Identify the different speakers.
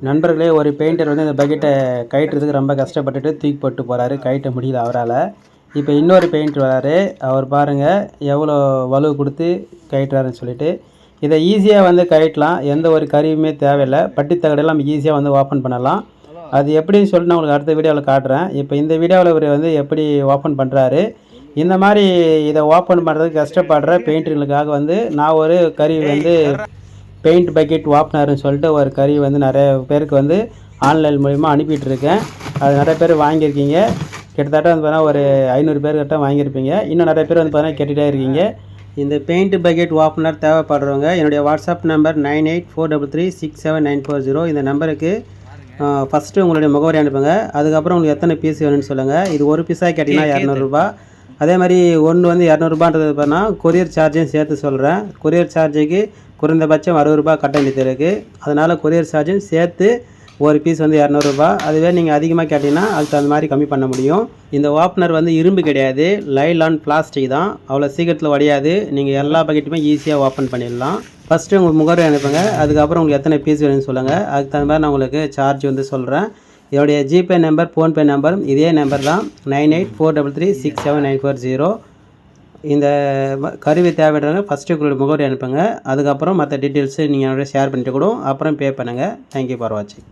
Speaker 1: நண்பர்களே, ஒரு பெயிண்டர் வந்து இந்த பக்கெட்டை கழட்டுறதுக்கு ரொம்ப கஷ்டப்பட்டுட்டு தூக்கி போட்டு போகிறாரு. கழட்ட முடியல அவரால். இப்போ இன்னொரு பெயிண்டர் வராரு. அவர் பாருங்கள் எவ்வளோ வலு கொடுத்து கழட்டுறாருன்னு சொல்லிட்டு. இதை ஈஸியாக வந்து கழட்டலாம். எந்த ஒரு கருவியுமே தேவையில்லை. பட்டி தகடெல்லாம் நம்ம ஈஸியாக வந்து ஓப்பன் பண்ணலாம். அது எப்படின்னு சொல்லிட்டு நான் உங்களுக்கு அடுத்த வீடியோவில் காட்டுறேன். இப்போ இந்த வீடியோவில் இவர் வந்து எப்படி ஓப்பன் பண்ணுறாரு. இந்த மாதிரி இதை ஓப்பன் பண்ணுறதுக்கு கஷ்டப்படுற பெயிண்டர்களுக்காக வந்து நான் ஒரு கருவி வந்து பெயிண்ட் பக்கெட் ஓப்பனர்னு சொல்லிட்டு ஒரு கருவி வந்து நிறைய பேருக்கு வந்து ஆன்லைன் மூலிமா அனுப்பிட்டுருக்கேன். அது நிறைய பேர் வாங்கியிருக்கீங்க. கிட்டத்தட்ட வந்து பார்த்தீங்கன்னா ஒரு 500 பேர்கிட்ட வாங்கியிருப்பீங்க. இன்னும் நிறைய பேர் வந்து பார்த்தீங்கன்னா கேட்டுகிட்டே இருக்கீங்க. இந்த பெயிண்ட் பக்கெட் ஓப்பனர் தேவைப்படுறவங்க என்னுடைய வாட்ஸ்அப் நம்பர் 9843367940. இந்த நம்பருக்கு ஃபஸ்ட்டு உங்களுடைய முகவரி அனுப்புங்க. அதுக்கப்புறம் உங்களுக்கு எத்தனை பீஸ் வேணும்னு சொல்லுங்கள். இது ஒரு பீஸாக கேட்டிங்கன்னா 200 அதே மாதிரி ஒன்று வந்து 200 பார்த்தா கொரியர் சார்ஜையும் சேர்த்து சொல்கிறேன். கொரியர் சார்ஜுக்கு குறைந்தபட்சம் 60 கட்டணம் இருக்குது. அதனால் கொரியர் சார்ஜும் சேர்த்து ஒரு பீஸ் வந்து 200. அதுவே நீங்கள் அதிகமாக கேட்டிங்கன்னா அதுக்கு தகுந்த மாதிரி கம்மி பண்ண முடியும். இந்த ஓப்பனர் வந்து இரும்பு கிடையாது, லைலான் பிளாஸ்டிக் தான். அவ்வளோ சீக்கிரத்தில் உடையாது. நீங்கள் எல்லா பக்கெட்டுமே ஈஸியாக ஓப்பன் பண்ணிடலாம். ஃபஸ்ட்டு உங்களுக்கு முகவரி அனுப்புங்க. அதுக்கப்புறம் உங்களுக்கு எத்தனை பீஸ் வேணும்னு சொல்லுங்கள். அதுக்கு தகுந்த மாதிரி நான் உங்களுக்கு சார்ஜ் வந்து சொல்கிறேன். என்னுடைய ஜிபே நம்பர், ஃபோன்பே நம்பரும் இதே நம்பர் தான். 9843367940. இந்த கருவி தேவைப்படுறவங்க ஃபஸ்ட்டு உங்களுடைய முகவரி அனுப்புங்க. அதுக்கப்புறம் மற்ற டீட்டெயில்ஸு நீங்கள் ஷேர் பண்ணிட்டு கூட அப்புறம் பே பண்ணுங்கள். தேங்க்யூ ஃபார் வாட்சிங்.